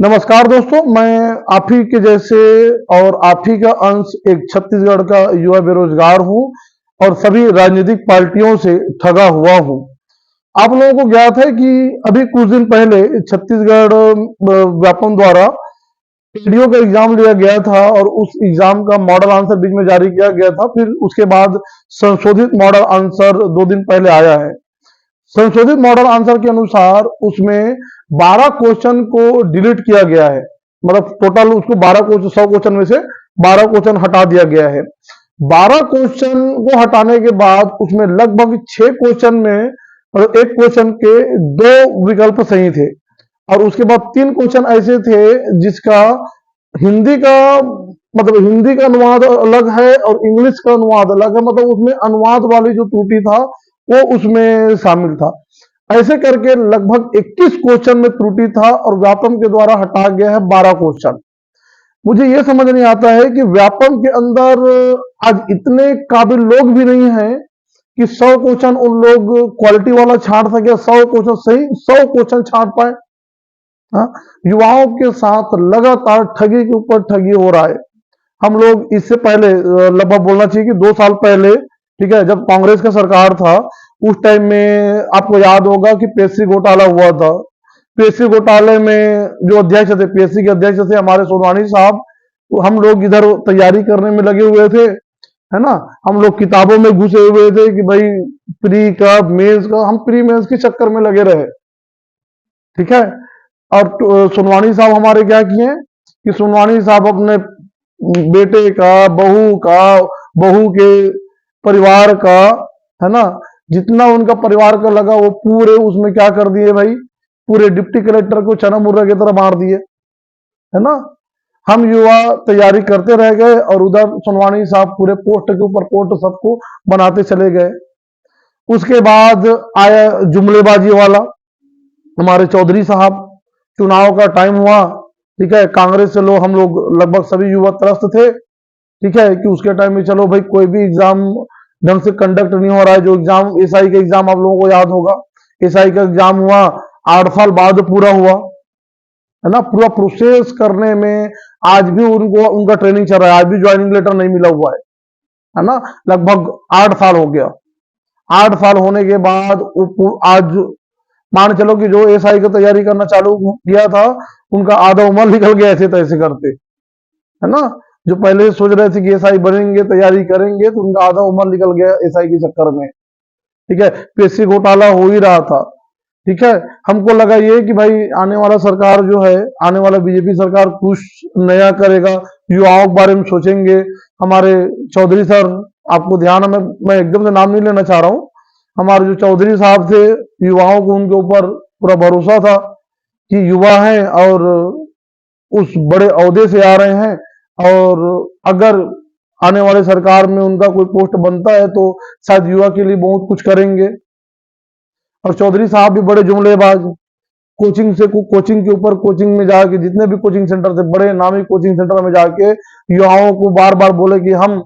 नमस्कार दोस्तों, मैं आप ही के जैसे और आप ही का अंश एक छत्तीसगढ़ का युवा बेरोजगार हूं और सभी राजनीतिक पार्टियों से ठगा हुआ हूं। आप लोगों को ज्ञात है कि अभी कुछ दिन पहले छत्तीसगढ़ व्यापम द्वारा एडीओ का एग्जाम लिया गया था और उस एग्जाम का मॉडल आंसर बीच में जारी किया गया था। फिर उसके बाद संशोधित मॉडल आंसर 2 दिन पहले आया है। संशोधित मॉडल आंसर के अनुसार उसमें 12 क्वेश्चन को डिलीट किया गया है। मतलब टोटल उसको 12 क्वेश्चन, 100 क्वेश्चन में से 12 क्वेश्चन हटा दिया गया है। 12 क्वेश्चन को हटाने के बाद उसमें लगभग 6 क्वेश्चन में, मतलब एक क्वेश्चन के 2 विकल्प सही थे और उसके बाद 3 क्वेश्चन ऐसे थे जिसका हिंदी का, मतलब हिंदी का अनुवाद अलग है और इंग्लिश का अनुवाद अलग है। मतलब उसमें अनुवाद वाली जो त्रुटि था वो उसमें शामिल था। ऐसे करके लगभग 21 क्वेश्चन में त्रुटि था और व्यापम के द्वारा हटा गया है 12 क्वेश्चन। मुझे यह समझ नहीं आता है कि व्यापम के अंदर आज इतने काबिल लोग भी नहीं हैं कि 100 क्वेश्चन उन लोग क्वालिटी वाला छांट सके, 100 क्वेश्चन सही 100 क्वेश्चन छांट पाए। हाँ, युवाओं के साथ लगातार ठगी के ऊपर ठगी हो रहा है। हम लोग इससे पहले लगभग बोलना चाहिए कि 2 साल पहले, ठीक है, जब कांग्रेस का सरकार था उस टाइम में आपको याद होगा कि पीएससी घोटाला हुआ था। पीएससी घोटाले में जो अध्यक्ष थे, पीएससी के अध्यक्ष थे हमारे सोनवानी साहब, तो हम लोग इधर तैयारी करने में लगे हुए थे, है ना। हम लोग किताबों में घुसे हुए थे कि भाई प्री का मेंस का, हम प्री मेंस के चक्कर में लगे रहे, ठीक है। और सोनवानी साहब हमारे क्या किए कि सोनवानी साहब अपने बेटे का, बहू के परिवार का, है ना, जितना उनका परिवार का लगा वो पूरे उसमें क्या कर दिए भाई, पूरे डिप्टी कलेक्टर को चना मुर्रा की तरह मार दिए, है ना। हम युवा तैयारी करते रह गए और उधर सोनवानी साहब पूरे पोस्ट के ऊपर पोस्ट सबको बनाते चले गए। उसके बाद आया जुमलेबाजी वाला, हमारे चौधरी साहब, चुनाव का टाइम हुआ, ठीक है, कांग्रेस से लोग, हम लोग लगभग सभी युवा त्रस्त थे, ठीक है, कि उसके टाइम में चलो भाई कोई भी एग्जाम ढंग से कंडक्ट नहीं हो रहा है। जो एग्जाम एसआई का एग्जाम आप लोगों को याद होगा, एसआई का एग्जाम हुआ 8 साल बाद पूरा हुआ, है ना। पूरा प्रोसेस करने में आज भी उनको उनका ट्रेनिंग चल रहा है, आज भी ज्वाइनिंग लेटर नहीं मिला हुआ है ना। लगभग 8 साल हो गया। 8 साल होने के बाद आज मान चलो कि जो एसआई की तैयारी करना चालू किया था उनका आधा उम्र निकल गया ऐसे तैसे करते, है ना। जो पहले सोच रहे थे कि एसआई बनेंगे, तैयारी करेंगे, तो उनका आधा उम्र निकल गया एसआई के चक्कर में, ठीक है। पीएससी घोटाला हो ही रहा था, ठीक है। हमको लगा ये कि भाई आने वाला सरकार जो है, आने वाला बीजेपी सरकार कुछ नया करेगा, युवाओं के बारे में सोचेंगे। हमारे चौधरी सर, आपको ध्यान है, मैं एकदम से नाम नहीं लेना चाह रहा हूं, हमारे जो चौधरी साहब थे, युवाओं को उनके ऊपर पूरा भरोसा था कि युवा हैं और उस बड़े ओहदे से आ रहे हैं और अगर आने वाले सरकार में उनका कोई पोस्ट बनता है तो शायद युवा के लिए बहुत कुछ करेंगे। और चौधरी साहब भी बड़े जुमलेबाज, कोचिंग के ऊपर कोचिंग में जाके, जितने भी कोचिंग सेंटर थे, बड़े नामी कोचिंग सेंटर में जाके युवाओं को बार बार बोले कि हम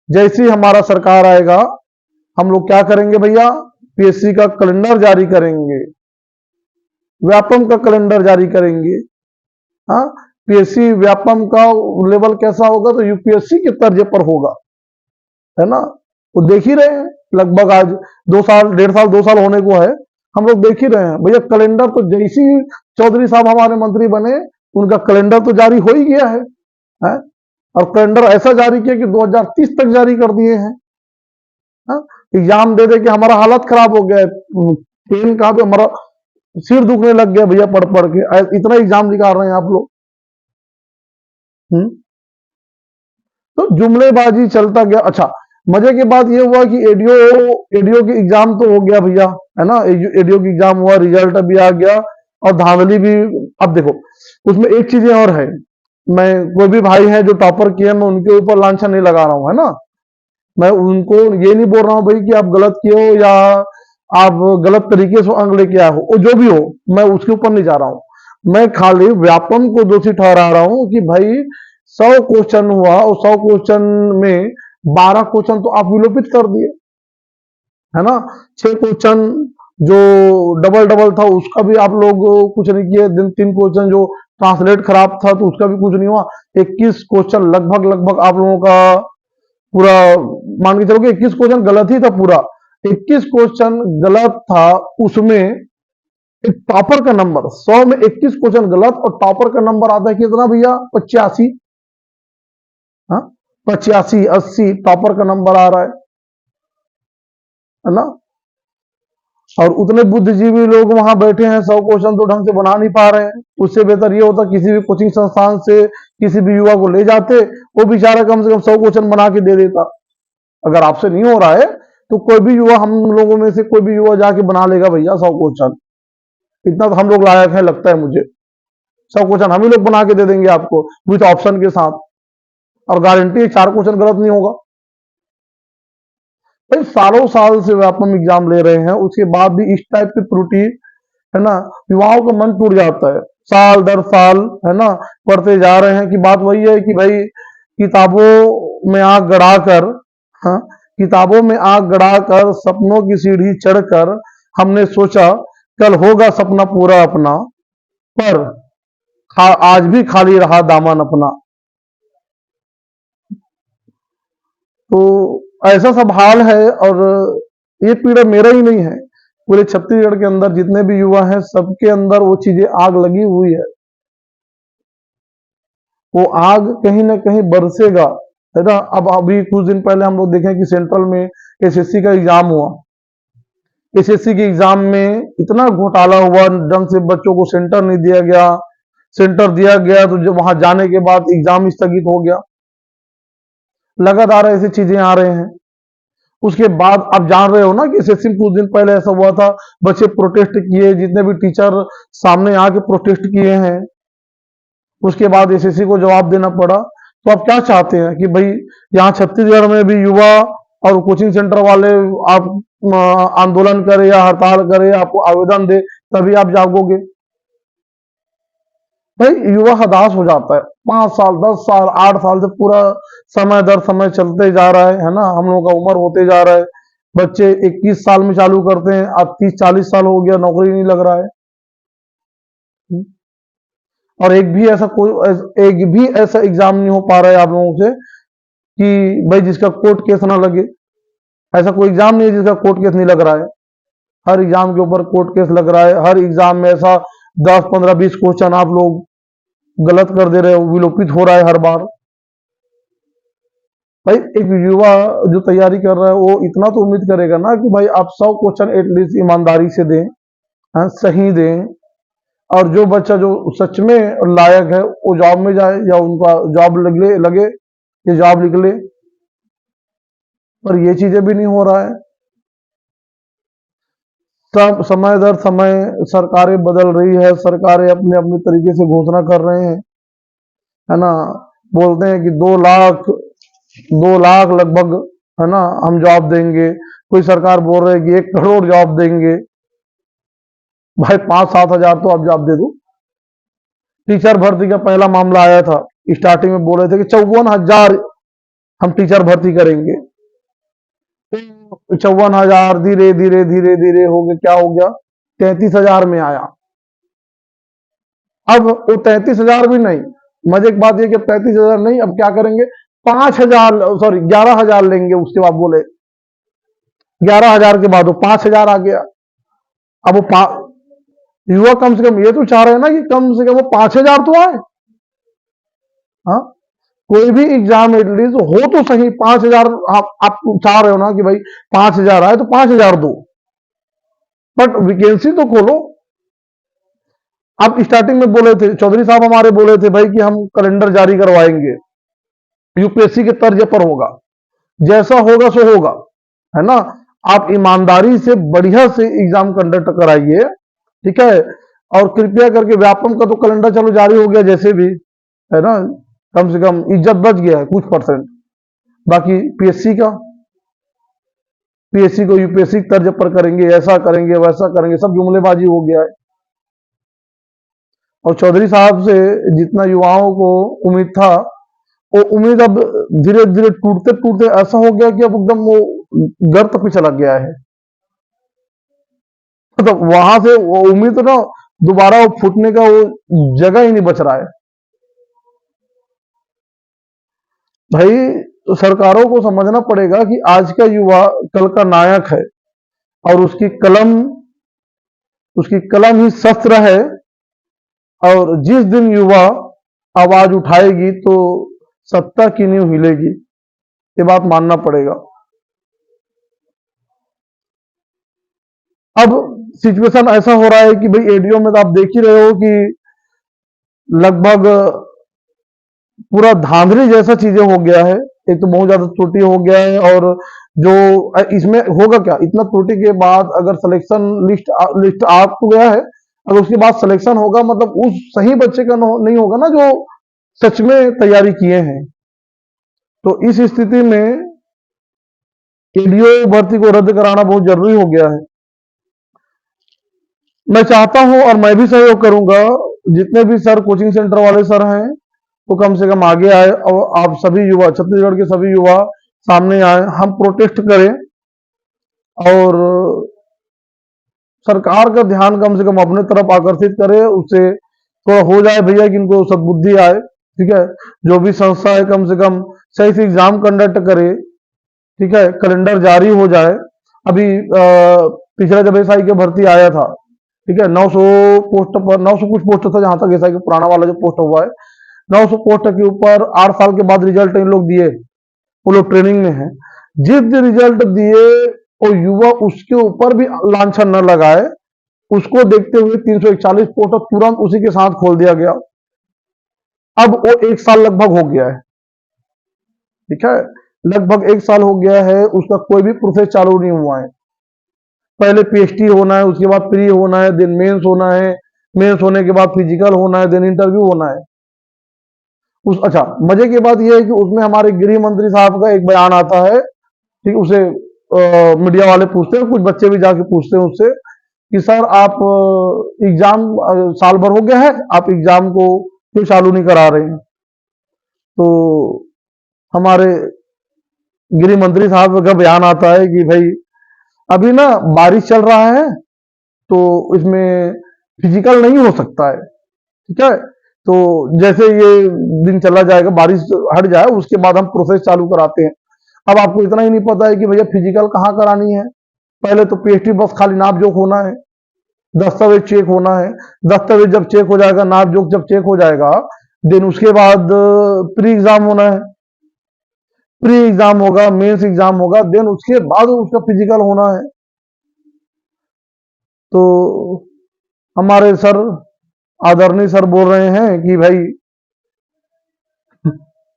जैसे ही हमारा सरकार आएगा हम लोग क्या करेंगे भैया, पीएससी का कैलेंडर जारी करेंगे, व्यापम का कैलेंडर जारी करेंगे। हाँ, पीएससी व्यापम का लेवल कैसा होगा तो यूपीएससी के तर्ज पर होगा, है ना। वो देख ही रहे हैं, लगभग आज 2 साल, 1.5 साल, 2 साल होने को है, हम लोग देख ही रहे हैं भैया। कैलेंडर तो जैसे ही चौधरी साहब हमारे मंत्री बने उनका कैलेंडर तो जारी हो ही गया है? और कैलेंडर ऐसा जारी किया कि 2030 तक जारी कर दिए हैं। एग्जाम दे दे के हमारा हालत खराब हो गया है, पेन का भी हमारा सिर दुखने लग गया भैया पढ़ पढ़ के, इतना एग्जाम निकाल रहे हैं आप लोग। तो जुमलेबाजी चलता गया। अच्छा, मजे की बात यह हुआ कि एडीओ की एग्जाम तो हो गया भैया, है ना। एडीओ की एग्जाम हुआ, रिजल्ट भी आ गया और धांधली भी। अब देखो उसमें एक चीजें और है, मैं कोई भी भाई है जो टॉपर किए, मैं उनके ऊपर लांछन नहीं लगा रहा हूं, है ना। मैं उनको ये नहीं बोल रहा हूं भाई कि आप गलत किए हो या आप गलत तरीके से अंक लेके आए हो, वो जो भी हो, मैं उसके ऊपर नहीं जा रहा हूं। मैं खाली व्यापम को दोषी ठहरा रहा हूं कि भाई 100 क्वेश्चन हुआ और 100 क्वेश्चन में 12 क्वेश्चन तो आप विलोपित कर दिए, है ना। 6 क्वेश्चन जो डबल डबल था उसका भी आप लोग कुछ नहीं किए। दिन 3 क्वेश्चन जो ट्रांसलेट खराब था तो उसका भी कुछ नहीं हुआ। 21 क्वेश्चन लगभग लगभग आप लोगों का पूरा मान के चलो कि 21 क्वेश्चन गलत ही था पूरा। 21 क्वेश्चन गलत था, उसमें एक टॉपर का नंबर 100 में 21 क्वेश्चन गलत और टॉपर का नंबर आता है कितना भैया? 85। हाँ, 85 80 टॉपर का नंबर आ रहा है ना। और उतने बुद्धिजीवी लोग वहां बैठे हैं, 100 क्वेश्चन तो ढंग से बना नहीं पा रहे हैं। उससे बेहतर ये होता किसी भी कोचिंग संस्थान से किसी भी युवा को ले जाते, वो बेचारा कम से कम 100 क्वेश्चन बना के दे देता। अगर आपसे नहीं हो रहा है तो कोई भी युवा, हम लोगों में से कोई भी युवा जाके बना लेगा भैया 100 क्वेश्चन। इतना तो हम लोग लायक है लगता है मुझे। 100 क्वेश्चन हम ही लोग बना के दे देंगे आपको विथ ऑप्शन के साथ, और गारंटी है 4 क्वेश्चन गलत नहीं होगा। भाई सालों साल से व्यापम एग्जाम ले रहे हैं, उसके बाद भी इस टाइप की त्रुटि, है ना, युवाओं का मन टूट जाता है। साल दर साल, है ना, पढ़ते जा रहे हैं कि बात वही है कि भाई किताबों में आग गड़ाकर, हाँ, किताबों में आग गड़ाकर सपनों की सीढ़ी चढ़कर हमने सोचा कल होगा सपना पूरा अपना, पर आज भी खाली रहा दामन अपना। तो ऐसा सब हाल है, और ये पीड़ा मेरा ही नहीं है, पूरे छत्तीसगढ़ के अंदर जितने भी युवा हैं सबके अंदर वो चीजें आग लगी हुई है। वो आग कहीं ना कहीं बरसेगा, है ना। अब अभी कुछ दिन पहले हम लोग देखें कि सेंट्रल में एसएससी का एग्जाम हुआ। एसएससी के एग्जाम में इतना घोटाला हुआ, ढंग से बच्चों को सेंटर नहीं दिया गया। सेंटर दिया गया तो जब वहां जाने के बाद एग्जाम स्थगित हो गया। लगातार ऐसी चीजें आ रहे हैं। उसके बाद आप जान रहे हो ना कि एसएससी में कुछ दिन पहले ऐसा हुआ था, बच्चे प्रोटेस्ट किए, जितने भी टीचर सामने आके प्रोटेस्ट किए हैं, उसके बाद एसएससी को जवाब देना पड़ा। तो आप क्या चाहते हैं कि भाई यहाँ छत्तीसगढ़ में भी युवा और कोचिंग सेंटर वाले आप आंदोलन करें या हड़ताल करें, आपको आवेदन दे, तभी आप जागोगे? भाई युवा हताश हो जाता है। 5 साल 10 साल 8 साल से पूरा समय दर समय चलते जा रहा है ना। हम लोगों का उम्र होते जा रहा है। बच्चे 21 साल में चालू करते हैं, अब 30 40 साल हो गया, नौकरी नहीं लग रहा है। और एक भी ऐसा एग्जाम नहीं हो पा रहा है आप लोगों से कि भाई जिसका कोर्ट केस ना लगे। ऐसा कोई एग्जाम नहीं है जिसका कोर्ट केस नहीं लग रहा है। हर एग्जाम के ऊपर कोर्ट केस लग रहा है। हर एग्जाम में ऐसा 10 15 20 क्वेश्चन आप लोग गलत कर दे रहे हो, विलोपित हो रहा है हर बार। भाई एक युवा जो तैयारी कर रहा है वो इतना तो उम्मीद करेगा ना कि भाई आप 100 क्वेश्चन एटलीस्ट ईमानदारी से दें, हाँ, सही दें, और जो बच्चा जो सच में लायक है वो जॉब में जाए या उनका जॉब लगे या जॉब निकले। पर ये चीजें भी नहीं हो रहा है। सब समय दर समय सरकारें बदल रही है, सरकारें अपने अपने तरीके से घोषणा कर रहे हैं, है ना। बोलते हैं कि 2 लाख लगभग, है ना, हम जॉब देंगे। कोई सरकार बोल रहे है कि 1 करोड़ जॉब देंगे। भाई 5 7 हजार तो आप जॉब दे दो। टीचर भर्ती का पहला मामला आया था, स्टार्टिंग में बोल रहे थे कि 54,000 हम टीचर भर्ती करेंगे। 54,000 धीरे धीरे धीरे धीरे हो गया, क्या हो गया, 33,000 में आया। अब वो 33,000 भी नहीं, मजे की बात यह कि 33,000 नहीं, अब क्या करेंगे, 5,000 सॉरी 11,000 लेंगे। उसके बाद बोले 11,000 के बाद वो 5,000 आ गया। अब वो युवा कम से कम ये तो चाह रहे हैं ना कि कम से कम वो 5,000 तो आए। हाँ, कोई भी एग्जाम एटलीस्ट हो तो सही 5,000। आप चाह रहे हो ना कि भाई 5,000 आए तो 5,000 दो, बट वैकेंसी तो खोलो। आप स्टार्टिंग में बोले थे, चौधरी साहब हमारे बोले थे भाई कि हम कैलेंडर जारी करवाएंगे, यूपीएससी के तर्ज पर होगा, जैसा होगा सो होगा, है ना। आप ईमानदारी से बढ़िया से एग्जाम कंडक्ट कराइए, ठीक है। और कृपया करके व्यापम का तो कैलेंडर चलो जारी हो गया जैसे भी, है ना, कम से कम इज्जत बच गया है कुछ परसेंट। बाकी पीएससी को यूपीएससी तर्ज पर करेंगे, ऐसा करेंगे वैसा करेंगे, सब जुमलेबाजी हो गया है। और चौधरी साहब से जितना युवाओं को उम्मीद था, वो उम्मीद अब धीरे धीरे टूटते टूटते ऐसा हो गया कि अब एकदम वो गर्त पे चला गया है। मतलब वहां से वो उम्मीद तो ना, दोबारा वो फूटने का वो जगह ही नहीं बच रहा है। भाई सरकारों को समझना पड़ेगा कि आज का युवा कल का नायक है, और उसकी कलम ही शस्त्र है। और जिस दिन युवा आवाज उठाएगी तो सत्ता की नींव हिलेगी, ये बात मानना पड़ेगा। अब सिचुएशन ऐसा हो रहा है कि भाई एडीओ में तो आप देख ही रहे हो कि लगभग पूरा धांधली जैसा चीजें हो गया है। एक तो बहुत ज्यादा त्रुटि हो गया है, और जो इसमें होगा क्या, इतना त्रुटि के बाद अगर सिलेक्शन लिस्ट आ तो गया है, अगर उसके बाद सिलेक्शन होगा मतलब उस सही बच्चे का नहीं होगा ना, जो सच में तैयारी किए हैं। तो इस स्थिति में एडीओ भर्ती को रद्द कराना बहुत जरूरी हो गया है। मैं चाहता हूं और मैं भी सहयोग करूंगा, जितने भी सर कोचिंग सेंटर वाले सर हैं वो कम से कम आगे आए, और आप सभी युवा, छत्तीसगढ़ के सभी युवा सामने आए, हम प्रोटेस्ट करें और सरकार का ध्यान कम से कम अपने तरफ आकर्षित करे, उससे थोड़ा हो जाए भैया कि इनको सद्बुद्धि आए। ठीक है, जो भी संस्था है कम से कम सही से एग्जाम कंडक्ट करे। ठीक है, कैलेंडर जारी हो जाए। अभी पिछला जब एसआई के भर्ती आया था, ठीक है, 900 पोस्ट पर 900 कुछ पोस्ट था, जहां तक एसआई का पुराना वाला जो पोस्ट हुआ है, 900 पोस्ट के ऊपर 8 साल के बाद रिजल्ट इन लोग दिए, वो लोग ट्रेनिंग में है। जिस दिन रिजल्ट दिए और युवा उसके ऊपर भी लांछन न लगाए, उसको देखते हुए 341 पोस्ट तुरंत उसी के साथ खोल दिया गया। अब वो 1 साल लगभग हो गया है। ठीक है, लगभग 1 साल हो गया है, उसका कोई भी प्रोसेस चालू नहीं हुआ है। पहले पीएचडी होना है, उसके बाद प्री होना है, देन मेंस होना है, मेंस होने के बाद फिजिकल होना है, देन इंटरव्यू होना है। अच्छा, मजे की बात यह है कि उसमें हमारे गृह मंत्री साहब का एक बयान आता है, ठीक, उसे मीडिया वाले पूछते हैं, कुछ बच्चे भी जाके पूछते हैं उससे कि सर आप एग्जाम साल भर हो गया है, आप एग्जाम को क्यों चालू नहीं करा रहे हैं। तो हमारे गृह मंत्री साहब का बयान आता है कि भाई अभी ना बारिश चल रहा है, तो इसमें फिजिकल नहीं हो सकता है। ठीक है, तो जैसे ये दिन चला जाएगा, बारिश हट जाए, उसके बाद हम प्रोसेस चालू कराते हैं। अब आपको इतना ही नहीं पता है कि भैया फिजिकल कहाँ करानी है। पहले तो पीएचडी बस खाली नाप जोक होना है, दस्तावेज चेक होना है। दस्तावेज जब चेक हो जाएगा, नाप जोक जब चेक हो जाएगा, देन उसके बाद प्री एग्जाम होना है, प्री एग्जाम होगा, मेंस एग्जाम होगा, देन उसके बाद उसका फिजिकल होना है। तो हमारे सर, आदरणीय सर बोल रहे हैं कि भाई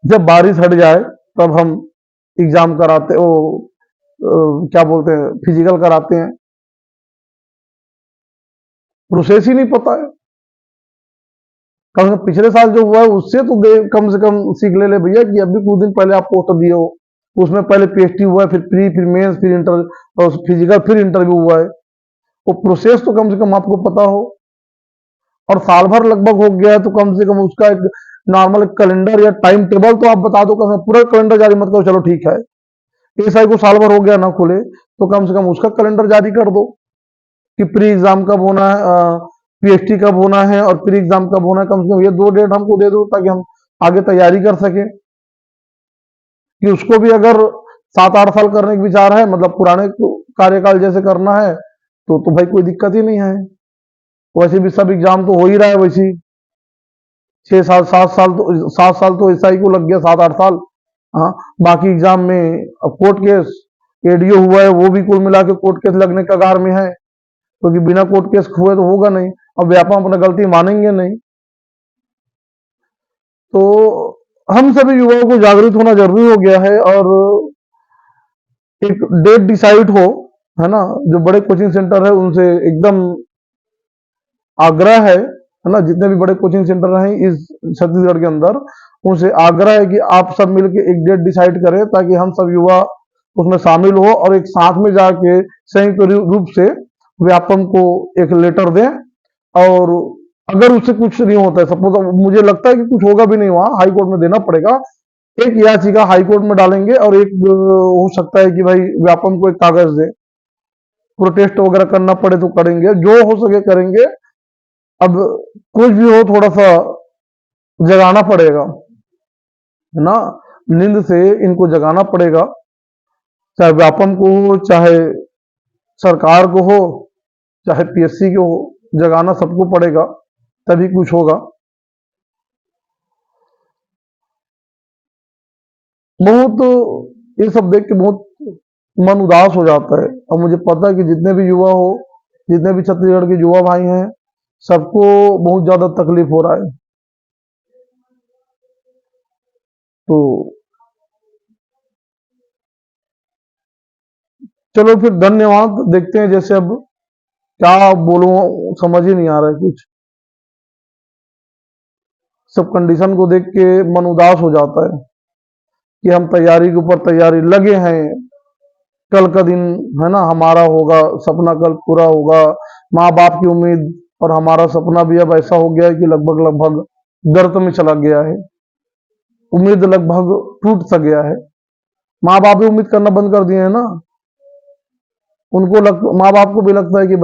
जब बारिश हट जाए तब हम एग्जाम कराते, वो क्या बोलते हैं, फिजिकल कराते हैं। प्रोसेस ही नहीं पता है। कम से कम पिछले साल जो हुआ है उससे तो कम से कम सीख ले भैया कि अभी कुछ दिन पहले आप पोस्ट दिए हो, उसमें पहले पीएचडी हुआ है, फिर प्री, फिर मेंस, फिर इंटर और फिजिकल, फिर इंटरव्यू हुआ है। वो प्रोसेस तो कम से कम आपको पता हो। और साल भर लगभग हो गया है, तो कम से कम उसका एक नॉर्मल कैलेंडर या टाइम टेबल तो आप बता दो। कम से कम पूरा कैलेंडर जारी मत करो, चलो ठीक है, एसआई को साल भर हो गया ना खुले, तो कम से कम उसका कैलेंडर जारी कर दो कि प्री एग्जाम कब होना है, पीएचडी कब होना है और प्री एग्जाम कब होना है। कम से कम ये 2 डेट हमको दे दो, ताकि हम आगे तैयारी कर सके। कि उसको भी अगर 7-8 साल करने का विचार है, मतलब पुराने कार्यकाल जैसे करना है, तो भाई कोई दिक्कत ही नहीं है। वैसे भी सब एग्जाम तो हो ही रहा है, वैसे 6 साल 7 साल तो 7 साल तो एसआई को लग गया, 7-8 साल। हाँ, बाकी एग्जाम में अब कोर्ट केस, एडीओ हुआ है, वो भी कुल मिला के कोर्ट केस लगने कगार में है, क्योंकि बिना कोर्ट केस हुए तो होगा नहीं। अब व्यापा अपना गलती मानेंगे नहीं। तो हम सभी युवाओं को जागरूक होना जरूरी हो गया है, और एक डेट डिसाइड हो, है ना। जो बड़े कोचिंग सेंटर है उनसे एकदम आग्रह है ना, जितने भी बड़े कोचिंग सेंटर हैं इस छत्तीसगढ़ के अंदर, उनसे आग्रह है कि आप सब मिलकर एक डेट डिसाइड करें, ताकि हम सब युवा उसमें शामिल हो और एक साथ में जाके संयुक्त रूप से व्यापम को एक लेटर दें। और अगर उससे कुछ नहीं होता है, सपोज मुझे लगता है कि कुछ होगा भी नहीं, वहां हाई कोर्ट में देना पड़ेगा, एक याचिका हाई कोर्ट में डालेंगे, और एक हो सकता है कि भाई व्यापम को एक कागज दे प्रोटेस्ट वगैरह करना पड़े तो करेंगे, जो हो सके करेंगे। अब कुछ भी हो थोड़ा सा जगाना पड़ेगा, है ना। नींद से इनको जगाना पड़ेगा, चाहे व्यापम को हो, चाहे सरकार को हो, चाहे पीएससी को हो, जगाना सबको पड़ेगा, तभी कुछ होगा। बहुत ये सब देख के बहुत मन उदास हो जाता है। और मुझे पता है कि जितने भी युवा हो, जितने भी छत्तीसगढ़ के युवा भाई हैं, सबको बहुत ज्यादा तकलीफ हो रहा है। तो चलो फिर, धन्यवाद। देखते हैं जैसे अब क्या बोलूं, समझ ही नहीं आ रहा है कुछ। सब कंडीशन को देख के मन उदास हो जाता है कि हम तैयारी के ऊपर तैयारी लगे हैं। कल का दिन, है ना, हमारा होगा, सपना कल पूरा होगा। माँ बाप की उम्मीद और हमारा सपना भी अब ऐसा हो गया है कि लगभग लगभग गर्त में चला गया है। उम्मीद लगभग टूट सा गया है। माँ बाप भी उम्मीद करना बंद कर दिए हैं ना। माँ बाप को भी लगता है कि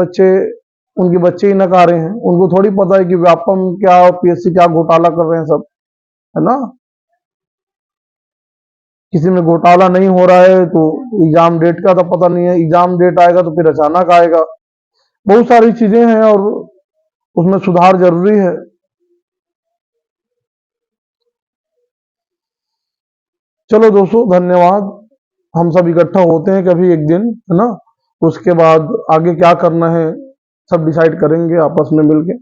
उनके बच्चे ही नकारे हैं। उनको थोड़ी पता है कि व्यापम क्या और पीएससी क्या घोटाला कर रहे हैं सब, है ना। किसी में घोटाला नहीं हो रहा है तो एग्जाम डेट का तो पता नहीं है, एग्जाम डेट आएगा तो फिर अचानक आएगा। बहुत सारी चीजें हैं और उसमें सुधार जरूरी है। चलो दोस्तों, धन्यवाद। हम सब इकट्ठा होते हैं कभी एक दिन, है ना। उसके बाद आगे क्या करना है सब डिसाइड करेंगे आपस में मिलके।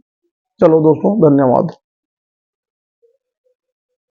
चलो दोस्तों, धन्यवाद।